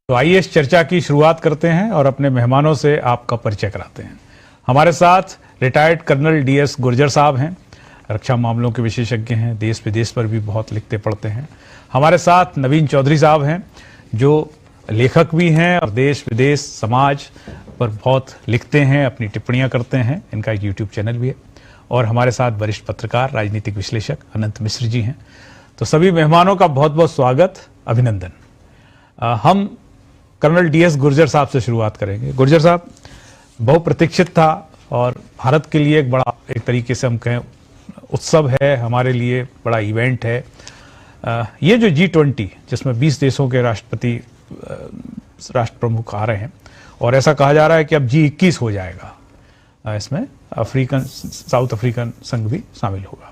तो आइए इस चर्चा की शुरुआत करते हैं और अपने मेहमानों से आपका परिचय कराते हैं। हमारे साथ रिटायर्ड कर्नल DS गुर्जर साहब हैं, रक्षा मामलों के विशेषज्ञ हैं, देश विदेश पर भी बहुत लिखते पढ़ते हैं। हमारे साथ नवीन चौधरी साहब हैं जो लेखक भी हैं और देश विदेश समाज पर बहुत लिखते हैं, अपनी टिप्पणियां करते हैं। इनका एक YouTube चैनल भी है। और हमारे साथ वरिष्ठ पत्रकार राजनीतिक विश्लेषक अनंत मिश्र जी हैं। तो सभी मेहमानों का बहुत बहुत स्वागत, अभिनंदन। हम कर्नल DS गुर्जर साहब से शुरुआत करेंगे। गुर्जर साहब, बहुप्रतीक्षित था और भारत के लिए एक बड़ा, एक तरीके से हम कहें उत्सव है, हमारे लिए बड़ा इवेंट है। ये जो G20 जिसमें 20 देशों के राष्ट्रपति राष्ट्र प्रमुख आ रहे हैं और ऐसा कहा जा रहा है कि अब G21 हो जाएगा, इसमें साउथ अफ्रीकन संघ भी शामिल होगा।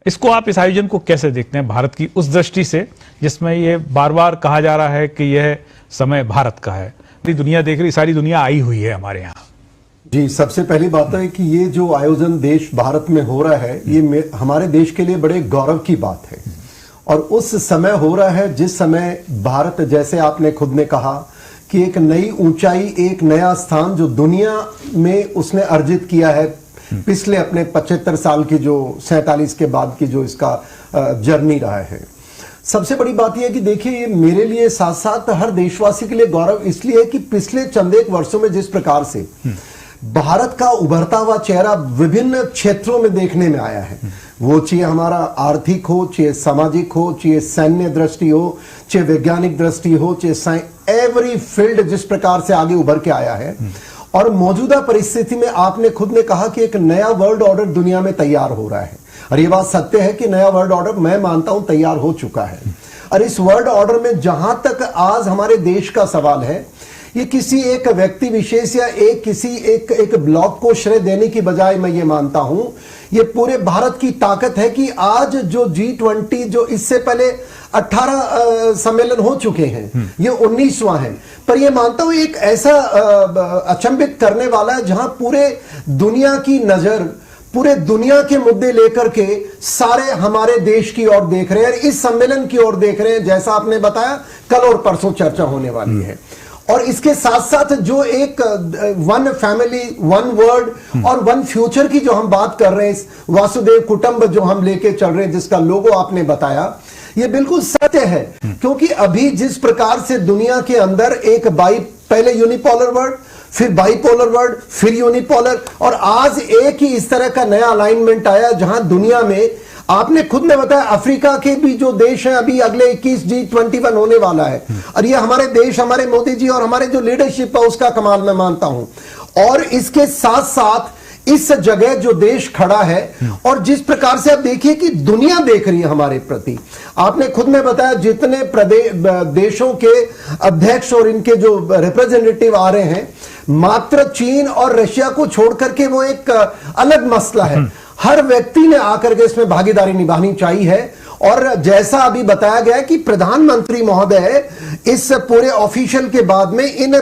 इसको आप, इस आयोजन को कैसे देखते हैं भारत की उस दृष्टि से जिसमें ये बार बार कहा जा रहा है कि यह समय भारत का है, पूरी दुनिया देख रही, सारी दुनिया आई हुई है हमारे यहाँ। जी, सबसे पहली बात है कि ये जो आयोजन देश भारत में हो रहा है, ये हमारे देश के लिए बड़े गौरव की बात है और उस समय हो रहा है जिस समय भारत, जैसे आपने खुद ने कहा कि एक नई ऊंचाई, एक नया स्थान जो दुनिया में उसने अर्जित किया है पिछले अपने 75 साल की, जो 47 के बाद की जो इसका जर्नी रहा है। सबसे बड़ी बात यह है कि देखिए, ये मेरे लिए साथ साथ हर देशवासी के लिए गौरव इसलिए है कि पिछले चंद एक वर्षों में जिस प्रकार से भारत का उभरता हुआ चेहरा विभिन्न क्षेत्रों में देखने में आया है, वो चाहे हमारा आर्थिक हो, चाहे सामाजिक हो, चाहे सैन्य दृष्टि हो, चाहे वैज्ञानिक दृष्टि हो, चाहे एवरी फील्ड जिस प्रकार से आगे उभर के आया है। और मौजूदा परिस्थिति में आपने खुद ने कहा कि एक नया वर्ल्ड ऑर्डर दुनिया में तैयार हो रहा है और ये बात सत्य है कि नया वर्ल्ड ऑर्डर, मैं मानता हूं, तैयार हो चुका है। और इस वर्ल्ड ऑर्डर में जहां तक आज हमारे देश का सवाल है, ये किसी एक व्यक्ति विशेष या किसी एक ब्लॉक को श्रेय देने की बजाय मैं ये मानता हूं ये पूरे भारत की ताकत है कि आज जो G20, जो इससे पहले 18 सम्मेलन हो चुके हैं, ये 19वां है, पर ये मानता हूं एक ऐसा अचंभित करने वाला है जहां पूरे दुनिया की नजर, पूरे दुनिया के मुद्दे लेकर के सारे हमारे देश की ओर देख रहे हैं, इस सम्मेलन की ओर देख रहे हैं। जैसा आपने बताया, कल और परसों चर्चा होने वाली है। और इसके साथ साथ जो एक वन फैमिली, वन वर्ल्ड और वन फ्यूचर की जो हम बात कर रहे हैं, इस वासुदेव कुटुंब जो हम लेके चल रहे हैं, जिसका लोगो आपने बताया, ये बिल्कुल सत्य है। क्योंकि अभी जिस प्रकार से दुनिया के अंदर एक पहले यूनिपोलर वर्ल्ड, फिर बाइपोलर वर्ल्ड, फिर यूनिपोलर, और आज एक ही इस तरह का नया अलाइनमेंट आया जहां दुनिया में, आपने खुद ने बताया, अफ्रीका के भी जो देश हैं, अभी अगले 21 G21 होने वाला है। और ये हमारे देश, हमारे मोदी जी और हमारे जो लीडरशिप है उसका कमाल मैं मानता हूं। और इसके साथ साथ इस जगह जो देश खड़ा है और जिस प्रकार से आप देखिए कि दुनिया देख रही है हमारे प्रति, आपने खुद में बताया जितने देशों के अध्यक्ष और इनके जो रिप्रेजेंटेटिव आ रहे हैं, मात्र चीन और रशिया को छोड़ करके वो एक अलग मसला है। हर व्यक्ति ने आकर के इसमें भागीदारी निभानी चाहिए है। और जैसा अभी बताया गया कि प्रधानमंत्री महोदय इस पूरे ऑफिशियल के बाद में इन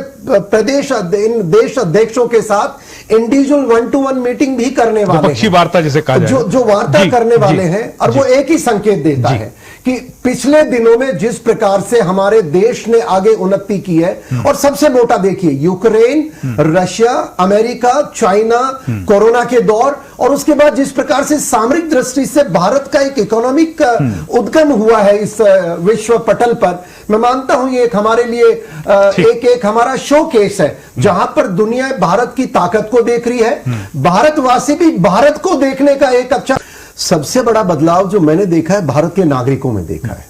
देश अध्यक्षों के साथ इंडिविजुअल 1-to-1 मीटिंग भी करने वाले हैं, वार्ता जिसे कहा जाए, जो वार्ता करने वाले हैं। और वो एक ही संकेत देता है कि पिछले दिनों में जिस प्रकार से हमारे देश ने आगे उन्नति की है, और सबसे मोटा देखिए, Ukraine, Russia, America, China, corona के दौर, और उसके बाद जिस प्रकार से सामरिक दृष्टि से भारत का एक इकोनॉमिक उद्गम हुआ है इस विश्व पटल पर, मैं मानता हूं ये एक हमारे लिए एक हमारा शोकेस है जहां पर दुनिया भारत की ताकत को देख रही है। भारतवासी भी भारत को देखने का एक अच्छा, सबसे बड़ा बदलाव जो मैंने देखा है भारत के नागरिकों में देखा है।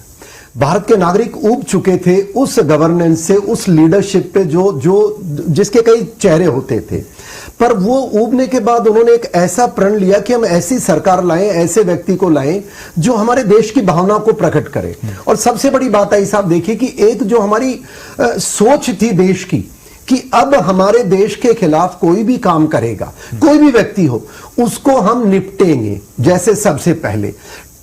भारत के नागरिक ऊब चुके थे उस गवर्नेंस से, उस लीडरशिप पे जो जिसके कई चेहरे होते थे, पर वो ऊबने के बाद उन्होंने एक ऐसा प्रण लिया कि हम ऐसी सरकार लाएं, ऐसे व्यक्ति को लाएं जो हमारे देश की भावनाओं को प्रकट करे। और सबसे बड़ी बात आई साहब, देखिए कि एक जो हमारी सोच थी देश की कि अब हमारे देश के खिलाफ कोई भी काम करेगा, कोई भी व्यक्ति हो, उसको हम निपटेंगे। जैसे सबसे पहले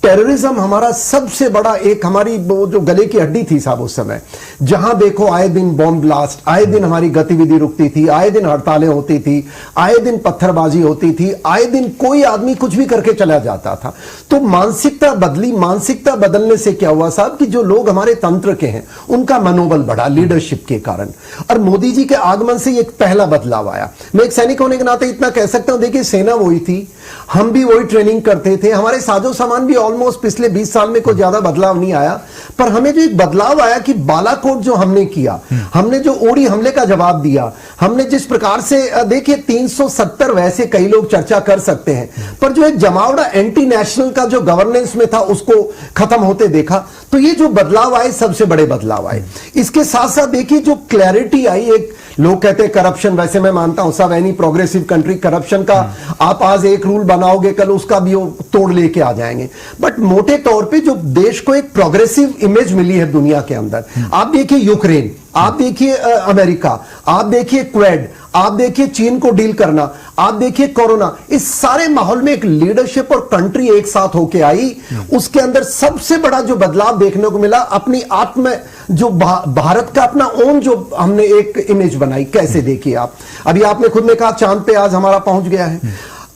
टेररिज्म हमारा सबसे बड़ा एक हमारी वो जो गले की हड्डी थी साहब उस समय, जहां देखो आए दिन बॉम्ब ब्लास्ट, आए दिन हमारी गतिविधि रुकती थी, आए दिन हड़तालें होती थी, आए दिन पत्थरबाजी होती थी, आए दिन कोई आदमी कुछ भी करके चला जाता था। तो मानसिकता बदली। मानसिकता बदलने से क्या हुआ साहब कि जो लोग हमारे तंत्र के हैं उनका मनोबल बढ़ा लीडरशिप के कारण, और मोदी जी के आगमन से एक पहला बदलाव आया। मैं एक सैनिक होने के नाते इतना कह सकता हूं, देखिए सेना वही थी, हम भी वही ट्रेनिंग करते थे, हमारे साजो सामान भी ऑलमोस्ट पिछले 20 साल में कोई ज्यादा बदलाव नहीं आया। पर हमें जो एक बदलाव आया कि बालाकोट जो हमने किया, हमने जो उड़ी हमले का जवाब दिया, हमने जिस प्रकार से देखिए 370 वैसे कई लोग चर्चा कर सकते हैं, पर जो एक जमावड़ा एंटी नेशनल का जो गवर्नेंस में था उसको खत्म होते देखा। तो ये जो बदलाव आए सबसे बड़े बदलाव आए। इसके साथ साथ देखिए जो क्लैरिटी आई, एक लोग कहते हैं करप्शन, वैसे मैं मानता हूं सब एनी प्रोग्रेसिव कंट्री करप्शन का आप आज एक रूल बनाओगे कल उसका भी वो तोड़ लेके आ जाएंगे। बट मोटे तौर पे जो देश को एक प्रोग्रेसिव इमेज मिली है दुनिया के अंदर, आप देखिए यूक्रेन, आप देखिए अमेरिका, आप देखिए क्वेड, आप देखिए चीन को डील करना, आप देखिए कोरोना, इस सारे माहौल में एक लीडरशिप और कंट्री एक साथ होके आई। उसके अंदर सबसे बड़ा जो बदलाव देखने को मिला, अपनी आत्म जो भारत का अपना ओन जो हमने एक इमेज बनाई। कैसे देखिए आप, अभी आपने खुद ने कहा चांद पे आज हमारा पहुंच गया है।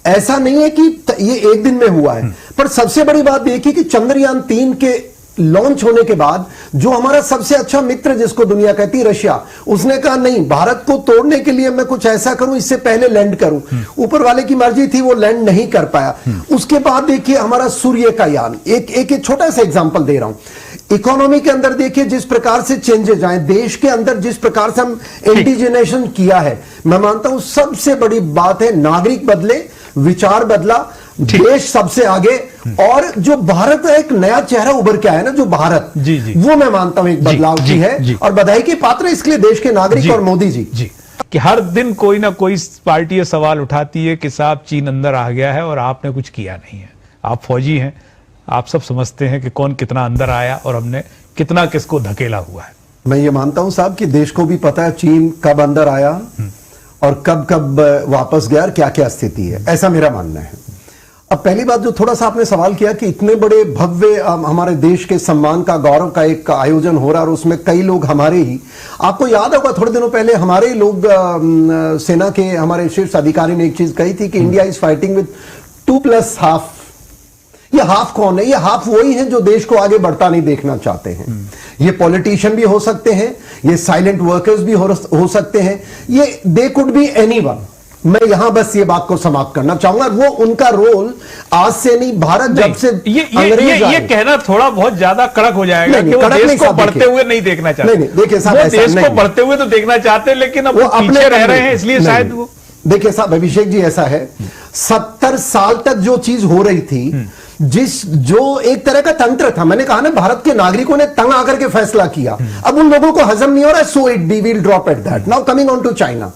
ऐसा नहीं है कि ये एक दिन में हुआ है, पर सबसे बड़ी बात देखिए कि चंद्रयान 3 के लॉन्च होने के बाद जो हमारा सबसे अच्छा मित्र जिसको दुनिया कहती है रशिया, उसने कहा नहीं, भारत को तोड़ने के लिए मैं कुछ ऐसा करूं इससे पहले लैंड करूं। ऊपर वाले की मर्जी थी, वो लैंड नहीं कर पाया। उसके बाद देखिए हमारा सूर्य का यान, एक छोटा सा एग्जांपल दे रहा हूं। इकोनॉमी के अंदर देखिए जिस प्रकार से चेंजेस आए, देश के अंदर जिस प्रकार से हम इंडिजिनेशन किया है, मैं मानता हूं सबसे बड़ी बात है नागरिक बदले, विचार बदला, देश सबसे आगे, और जो भारत का एक नया चेहरा उभर के आया ना, जो भारत वो मैं मानता हूं एक बदलाव की है, और बधाई के पात्र इसके लिए देश के नागरिक और मोदी जी कि हर दिन कोई ना कोई पार्टी ये सवाल उठाती है कि साहब चीन अंदर आ गया है और आपने कुछ किया नहीं है। आप फौजी हैं, आप सब समझते हैं कि कौन कितना अंदर आया और हमने कितना किसको धकेला हुआ है। मैं ये मानता हूं साहब कि देश को भी पता है चीन कब अंदर आया और कब कब वापस गया और क्या क्या स्थिति है, ऐसा मेरा मानना है। अब पहली बात जो थोड़ा सा आपने सवाल किया कि इतने बड़े भव्य हमारे देश के सम्मान का, गौरव का एक आयोजन हो रहा है और उसमें कई लोग हमारे ही, आपको याद होगा थोड़े दिनों पहले हमारे ही लोग सेना के हमारे शीर्ष अधिकारी ने एक चीज कही थी कि इंडिया इज फाइटिंग विद 2+½ ये हाफ कौन है? ये हाफ वही है जो देश को आगे बढ़ता नहीं देखना चाहते हैं। ये पॉलिटिशियन भी हो सकते हैं, ये साइलेंट वर्कर्स भी हो सकते हैं, ये दे कुड बी एनीवन। मैं यहां बस ये बात को समाप्त करना चाहूंगा, वो उनका रोल आज से नहीं, भारत जब से ये कहना थोड़ा बहुत ज्यादा कड़क हो जाएगा कि वो देश को बढ़ते हुए नहीं देखना चाहते। नहीं देखिए साहब, वो देश को बढ़ते हुए तो देखना चाहते हैं, लेकिन अब वो पीछे रह रहे हैं, इसलिए शायद वो। देखिए साहब अभिषेक जी, ऐसा है 70 साल तक जो चीज हो रही थी, जो एक तरह का तंत्र था, मैंने कहा ना भारत के नागरिकों ने तंग आकर के फैसला किया, अब उन लोगों को हजम नहीं हो रहा, so it we will drop at that. Now coming on to China,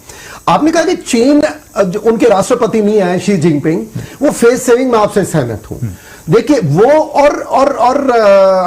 आपने कहा कि चीन उनके राष्ट्रपति नहीं आए शी जिनपिंग, वो फेस सेविंग में आपसे सहमत हूं। देखिए वो और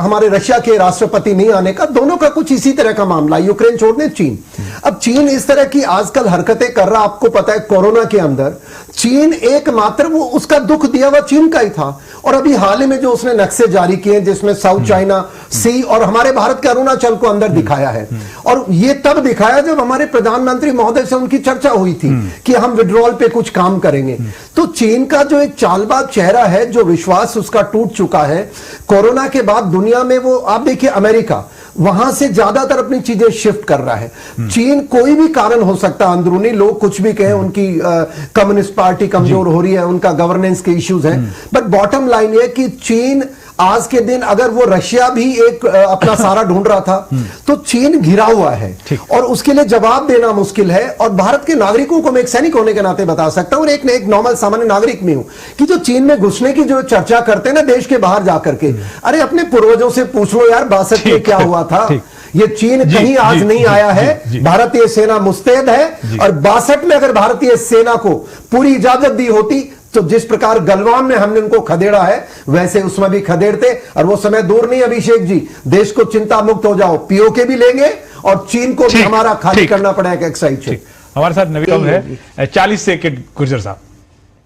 हमारे रशिया के राष्ट्रपति नहीं आने का, दोनों का कुछ इसी तरह का मामला, यूक्रेन छोड़ने चीन। अब चीन इस तरह की आजकल हरकतें कर रहा, आपको पता है कोरोना के अंदर चीन एकमात्र वो उसका दुख दिया हुआ चीन का ही था, और अभी हाल ही में जो उसने नक्शे जारी किए जिसमें साउथ चाइना सी और हमारे भारत के अरुणाचल को अंदर दिखाया है, और ये तब दिखाया जब हमारे प्रधानमंत्री महोदय से उनकी चर्चा हुई थी कि हम विड्रॉल पे कुछ काम करेंगे। तो चीन का जो एक चालबाज चेहरा है, जो विश्वास उसका टूट चुका है कोरोना के बाद दुनिया में, वो आप देखिए अमेरिका वहां से ज्यादातर अपनी चीजें शिफ्ट कर रहा है। चीन कोई भी कारण हो सकता है, अंदरूनी लोग कुछ भी कहें, उनकी कम्युनिस्ट पार्टी कमजोर हो रही है, उनका गवर्नेंस के इश्यूज हैं, बट बॉटम लाइन ये कि चीन आज के दिन, अगर वो रशिया भी एक अपना सारा ढूंढ रहा था, तो चीन घिरा हुआ है और उसके लिए जवाब देना मुश्किल है। और भारत के नागरिकों को मैं एक सैनिक होने के नाते बता सकता हूं और एक नॉर्मल सामान्य नागरिक में हूं कि जो चीन में घुसने की जो चर्चा करते हैं ना देश के बाहर जाकर के, अरे अपने पूर्वजों से पूछ लो यार 62 में क्या हुआ था। ये चीन कहीं आज नहीं आया है, भारतीय सेना मुस्तैद है, और 62 में अगर भारतीय सेना को पूरी इजाजत दी होती तो जिस प्रकार गलवान में हमने उनको खदेड़ा है वैसे उसमें भी खदेड़ते, और वो समय दूर नहीं अभिषेक जी, देश को चिंता मुक्त हो जाओ, पीओके भी लेंगे और चीन को भी हमारा खाली करना पड़ेगा एक्साइज से। हमारे साथ नवीन है 40 सेकंड गुर्जर साहब।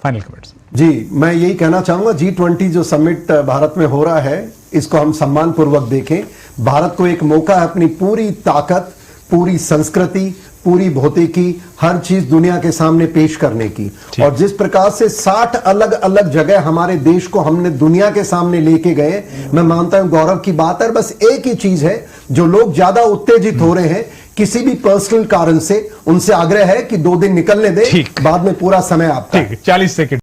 Final comments. जी, मैं यही कहना चाहूंगा, G20 जो समिट भारत में हो रहा है, इसको हम सम्मान पूर्वक देखें। भारत को एक मौका है अपनी पूरी ताकत, पूरी संस्कृति, पूरी भौतिकी, हर चीज दुनिया के सामने पेश करने की। और जिस प्रकार से 60 अलग अलग जगह हमारे देश को हमने दुनिया के सामने लेके गए, मैं मानता हूं गौरव की बात है। बस एक ही चीज है, जो लोग ज्यादा उत्तेजित हो रहे हैं किसी भी पर्सनल कारण से, उनसे आग्रह है कि 2 दिन निकलने दे, बाद में पूरा समय आपका। ठीक है, 40 सेकंड।